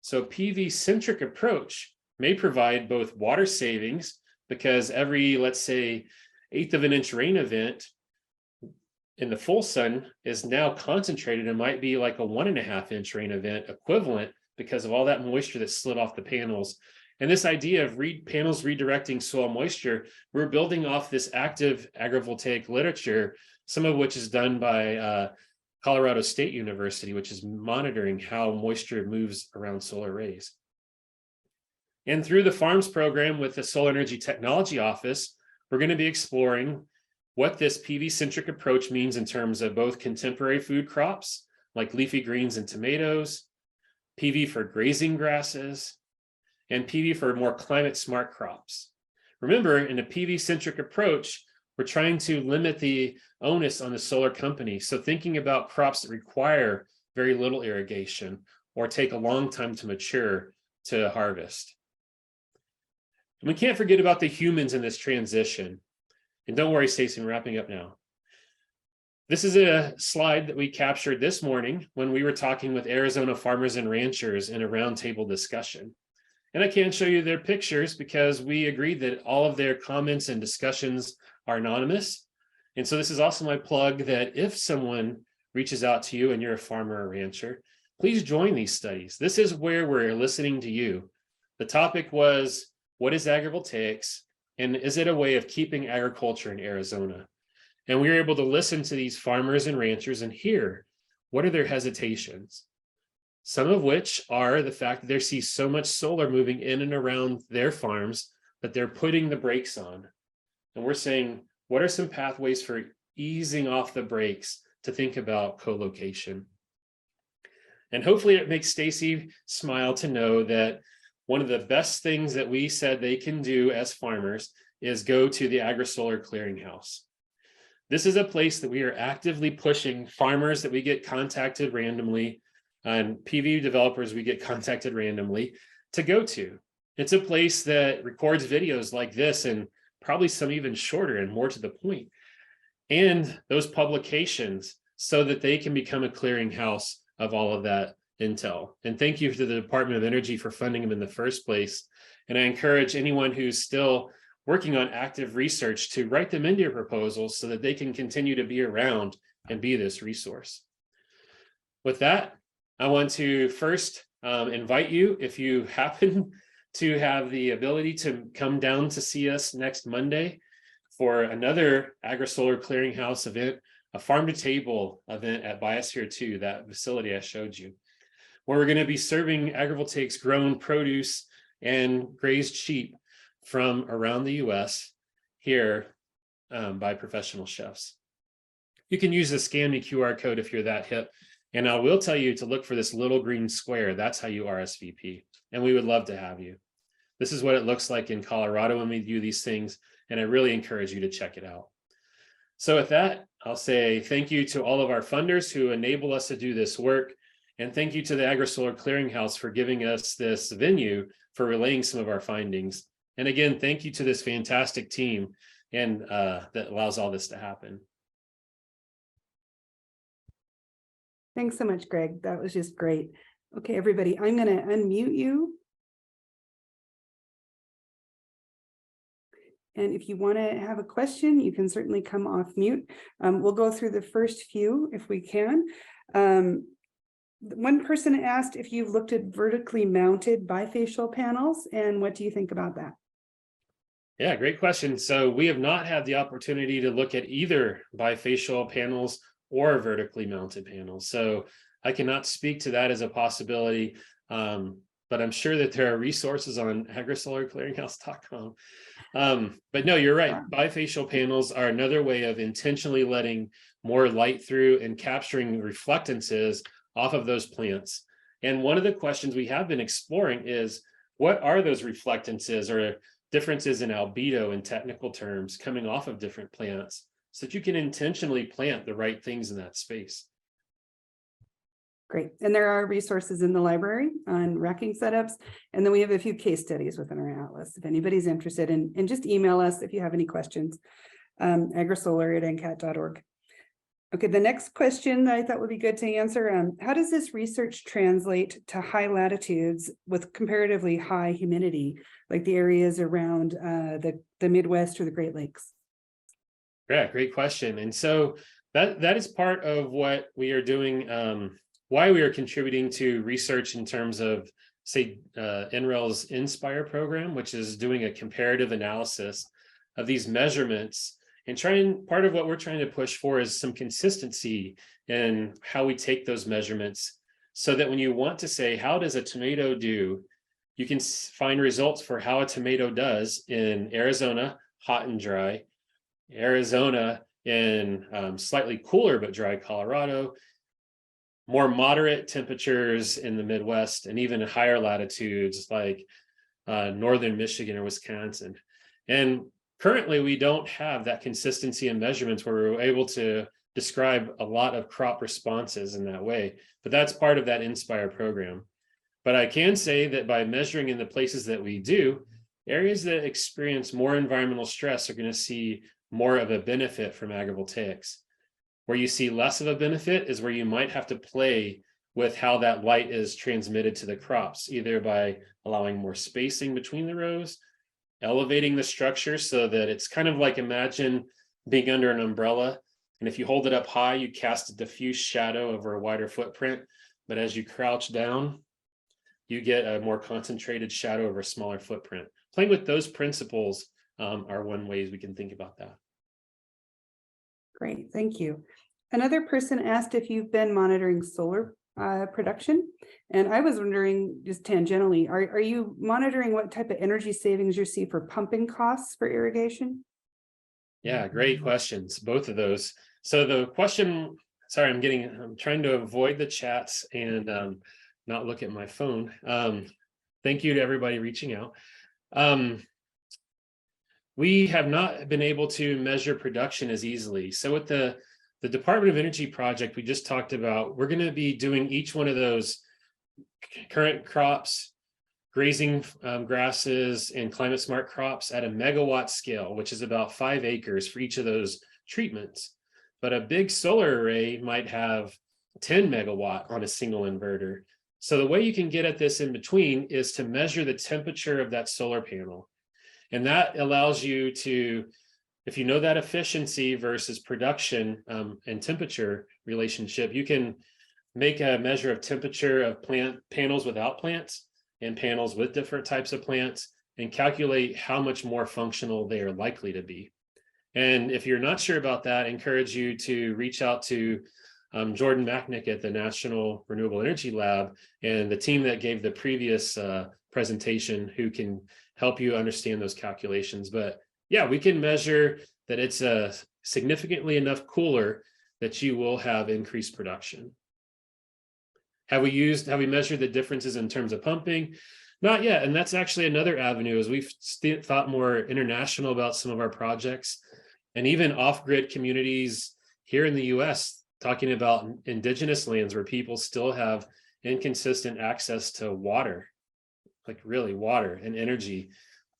So PV-centric approach may provide both water savings, because every, let's say, 1/8 of an inch rain event in the full sun is now concentrated and might be like a 1.5 inch rain event equivalent, because of all that moisture that slid off the panels. And this idea of panels redirecting soil moisture, we're building off this active agrovoltaic literature, some of which is done by Colorado State University, which is monitoring how moisture moves around solar arrays. And through the FARMS program with the Solar Energy Technology Office, we're going to be exploring what this PV-centric approach means in terms of both contemporary food crops, like leafy greens and tomatoes, PV for grazing grasses, and PV for more climate-smart crops. Remember, in a PV-centric approach, we're trying to limit the onus on the solar company. So thinking about crops that require very little irrigation or take a long time to mature to harvest. And we can't forget about the humans in this transition. And don't worry, Stacey, I'm wrapping up now. This is a slide that we captured this morning when we were talking with Arizona farmers and ranchers in a roundtable discussion. And I can't show you their pictures because we agreed that all of their comments and discussions are anonymous. And so this is also my plug that if someone reaches out to you and you're a farmer or rancher, please join these studies. This is where we're listening to you. The topic was, what is agrovoltaics? And is it a way of keeping agriculture in Arizona? And we were able to listen to these farmers and ranchers and hear what are their hesitations. Some of which are the fact that they see so much solar moving in and around their farms that they're putting the brakes on. And we're saying, what are some pathways for easing off the brakes to think about co-location? And hopefully it makes Stacey smile to know that one of the best things that we said they can do as farmers is go to the AgriSolar Clearinghouse. This is a place that we are actively pushing farmers that we get contacted randomly, and PV developers we get contacted randomly to go to. It's a place that records videos like this and probably some even shorter and more to the point, and those publications so that they can become a clearinghouse of all of that intel. And thank you to the Department of Energy for funding them in the first place. And I encourage anyone who's still working on active research to write them into your proposals so that they can continue to be around and be this resource. With that, I want to first invite you, if you happen to have the ability to come down to see us next Monday for another AgriSolar Clearinghouse event, a farm to table event at Biosphere 2, that facility I showed you, where we're going to be serving agrovoltaics grown produce and grazed sheep from around the US here by professional chefs. You can use the Scan Me QR code if you're that hip. And I will tell you to look for this little green square. That's how you RSVP. And we would love to have you. This is what it looks like in Colorado when we do these things. And I really encourage you to check it out. So with that, I'll say thank you to all of our funders who enable us to do this work. And thank you to the AgriSolar Clearinghouse for giving us this venue for relaying some of our findings. And again, thank you to this fantastic team and that allows all this to happen. Thanks so much, Greg. That was just great. Okay, everybody, I'm going to unmute you. And if you want to have a question, you can certainly come off mute. We'll go through the first few if we can. One person asked if you've looked at vertically mounted bifacial panels, and what do you think about that? Yeah, great question. So we have not had the opportunity to look at either bifacial panels or vertically mounted panels. So I cannot speak to that as a possibility, but I'm sure that there are resources on agrosolarclearinghouse.com. But no, you're right. Bifacial panels are another way of intentionally letting more light through and capturing reflectances off of those plants. And one of the questions we have been exploring is, what are those reflectances or differences in albedo in technical terms coming off of different plants, so that you can intentionally plant the right things in that space? Great. And there are resources in the library on racking setups. And then we have a few case studies within our atlas if anybody's interested, and just email us if you have any questions, agrosolar@ncat.org. Okay, the next question that I thought would be good to answer, how does this research translate to high latitudes with comparatively high humidity, like the areas around the Midwest or the Great Lakes? Yeah, great question. And so that is part of what we are doing, why we are contributing to research in terms of, say, NREL's Inspire program, which is doing a comparative analysis of these measurements. And part of what we're trying to push for is some consistency in how we take those measurements, so that when you want to say, how does a tomato do, you can find results for how a tomato does in Arizona, hot and dry, Arizona in slightly cooler but dry Colorado, more moderate temperatures in the Midwest, and even higher latitudes like northern Michigan or Wisconsin. And currently, we don't have that consistency in measurements where we're able to describe a lot of crop responses in that way. But that's part of that Inspire program. But I can say that by measuring in the places that we do, areas that experience more environmental stress are going to see more of a benefit from agrovoltaics. Where you see less of a benefit is where you might have to play with how that light is transmitted to the crops, either by allowing more spacing between the rows, elevating the structure so that it's kind of like, imagine being under an umbrella. And if you hold it up high, you cast a diffuse shadow over a wider footprint. But as you crouch down, you get a more concentrated shadow over a smaller footprint. Playing with those principles are one ways we can think about that. Great, thank you. Another person asked if you've been monitoring solar production. And I was wondering, just tangentially, are you monitoring what type of energy savings you see for pumping costs for irrigation? Yeah, great questions, both of those. So the question, sorry, I'm trying to avoid the chats and not look at my phone. Thank you to everybody reaching out. We have not been able to measure production as easily. So with the Department of Energy project we just talked about, we're going to be doing each one of those current crops, grazing grasses, and climate smart crops at a megawatt scale, which is about 5 acres for each of those treatments. But a big solar array might have 10 megawatt on a single inverter. So the way you can get at this in between is to measure the temperature of that solar panel. And that allows you to, if you know that efficiency versus production and temperature relationship, you can make a measure of temperature of plant panels without plants and panels with different types of plants, and calculate how much more functional they are likely to be. And if you're not sure about that, I encourage you to reach out to Jordan Machnick at the National Renewable Energy Lab and the team that gave the previous presentation, who can help you understand those calculations. But yeah, we can measure that it's significantly enough cooler that you will have increased production. Have we measured the differences in terms of pumping? Not yet. And that's actually another avenue, as we've thought more international about some of our projects, and even off-grid communities here in the US, talking about indigenous lands where people still have inconsistent access to water, like really water and energy.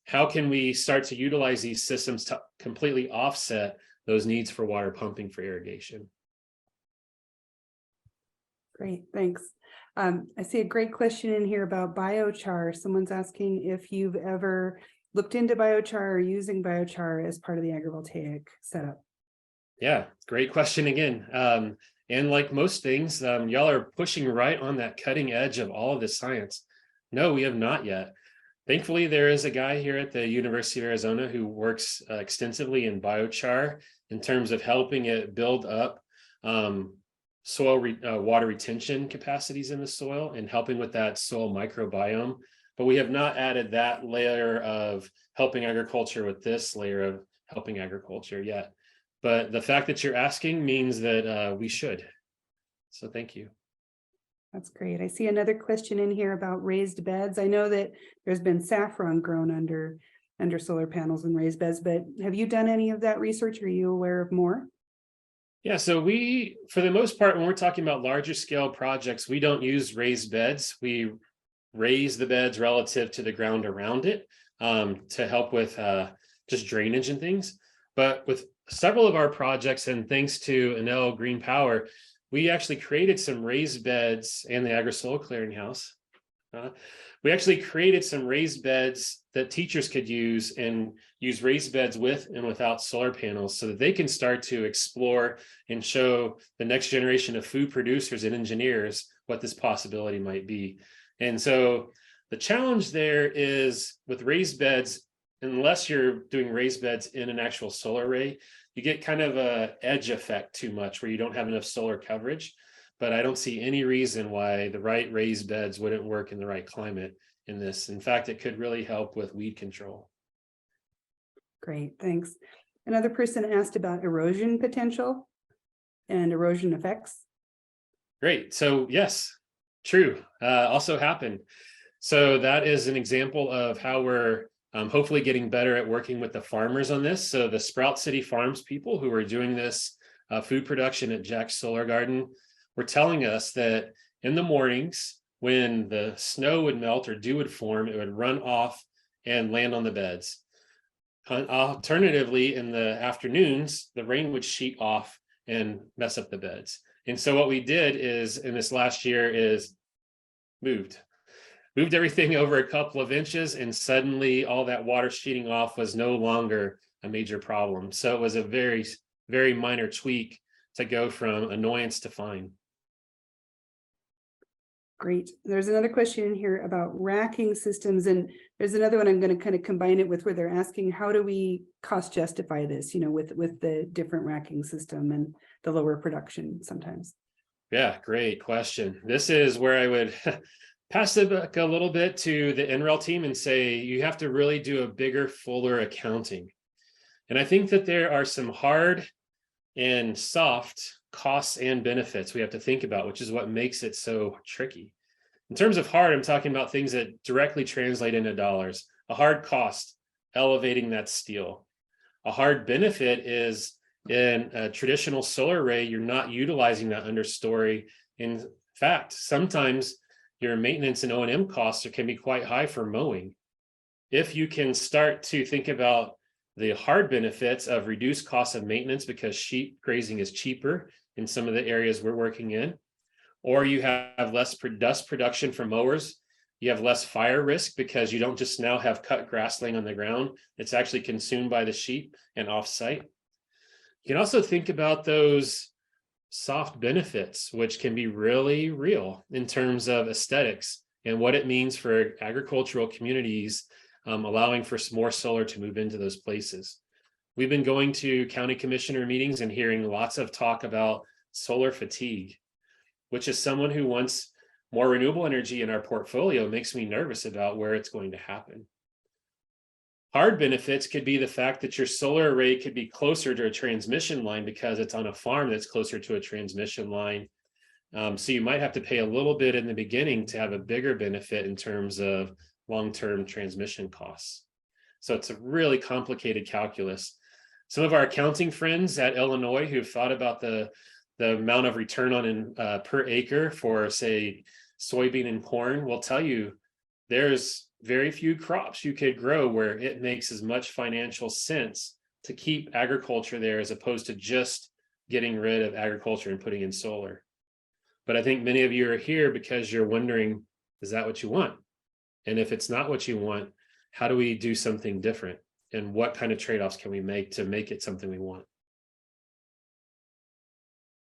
How can we start to utilize these systems to completely offset those needs for water pumping for irrigation? Great, thanks. I see a great question in here about biochar. Someone's asking if you've ever looked into biochar or using biochar as part of the agrivoltaic setup. Yeah, great question again. And like most things, y'all are pushing right on that cutting edge of all of this science. No, we have not yet. Thankfully, there is a guy here at the University of Arizona who works extensively in biochar in terms of helping it build up water retention capacities in the soil and helping with that soil microbiome. But we have not added that layer of helping agriculture with this layer of helping agriculture yet. But the fact that you're asking means that we should. So thank you. That's great. I see another question in here about raised beds. I know that there's been saffron grown under solar panels and raised beds, but have you done any of that research? Are you aware of more? Yeah, so we, for the most part, when we're talking about larger scale projects, we don't use raised beds. We raise the beds relative to the ground around it to help with just drainage and things. But with several of our projects, and thanks to Enel Green Power, we actually created some raised beds and the Agri-Soil Clearinghouse. We actually created some raised beds that teachers could use and use raised beds with and without solar panels so that they can start to explore and show the next generation of food producers and engineers what this possibility might be. And so the challenge there is with raised beds, unless you're doing raised beds in an actual solar array, you get kind of a edge effect too much where you don't have enough solar coverage. But I don't see any reason why the right raised beds wouldn't work in the right climate in this. In fact, it could really help with weed control. Great, thanks. Another person asked about erosion potential and erosion effects. Great. So yes, true. Also happened. So that is an example of how we're hopefully getting better at working with the farmers on this. So the Sprout City Farms people who are doing this food production at Jack's Solar Garden were telling us that in the mornings when the snow would melt or dew would form, it would run off and land on the beds. Alternatively, in the afternoons, the rain would sheet off and mess up the beds. And so what we did is in this last year is moved everything over a couple of inches, and suddenly all that water sheeting off was no longer a major problem. So it was a very, very minor tweak to go from annoyance to fine. Great. There's another question in here about racking systems, and there's another one I'm going to kind of combine it with where they're asking, how do we cost justify this, with the different racking system and the lower production sometimes? Yeah, great question. This is where I would pass it back a little bit to the NREL team and say, you have to really do a bigger, fuller accounting. And I think that there are some hard and soft costs and benefits we have to think about, which is what makes it so tricky. In terms of hard, I'm talking about things that directly translate into dollars. A hard cost, elevating that steel. A hard benefit is in a traditional solar array, you're not utilizing that understory. In fact, sometimes your maintenance and O&M costs can be quite high for mowing. If you can start to think about the hard benefits of reduced costs of maintenance because sheep grazing is cheaper in some of the areas we're working in, or you have less dust production from mowers, you have less fire risk because you don't just now have cut grass laying on the ground, it's actually consumed by the sheep and off-site. You can also think about those soft benefits, which can be really real in terms of aesthetics and what it means for agricultural communities, allowing for some more solar to move into those places. We've been going to county commissioner meetings and hearing lots of talk about solar fatigue, which is someone who wants more renewable energy in our portfolio makes me nervous about where it's going to happen. Hard benefits could be the fact that your solar array could be closer to a transmission line because it's on a farm that's closer to a transmission line. So you might have to pay a little bit in the beginning to have a bigger benefit in terms of long-term transmission costs. So it's a really complicated calculus. Some of our accounting friends at Illinois who've thought about the amount of return on per acre for, say, soybean and corn will tell you there's very few crops you could grow where it makes as much financial sense to keep agriculture there as opposed to just getting rid of agriculture and putting in solar. But I think many of you are here because you're wondering, is that what you want? And if it's not what you want, how do we do something different? And what kind of trade-offs can we make to make it something we want?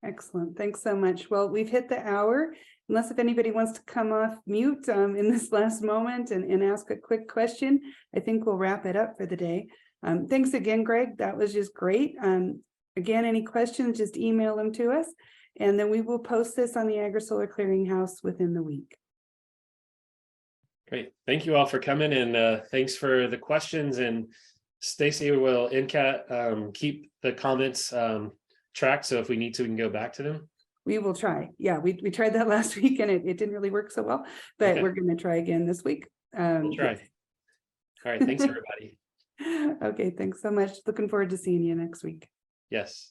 Excellent. Thanks so much. Well, we've hit the hour. Unless if anybody wants to come off mute in this last moment and ask a quick question, I think we'll wrap it up for the day. Thanks again, Greg. That was just great. Again, any questions, just email them to us, and then we will post this on the AgriSolar Clearinghouse within the week. Great. Thank you all for coming, and thanks for the questions. And Stacy will keep the comments tracked, so if we need to, we can go back to them. We will try. Yeah, we tried that last week and it didn't really work so well, but Okay. we're going to try again this week. We'll try. Yes. All right. Thanks, everybody. Okay, thanks so much. Looking forward to seeing you next week. Yes.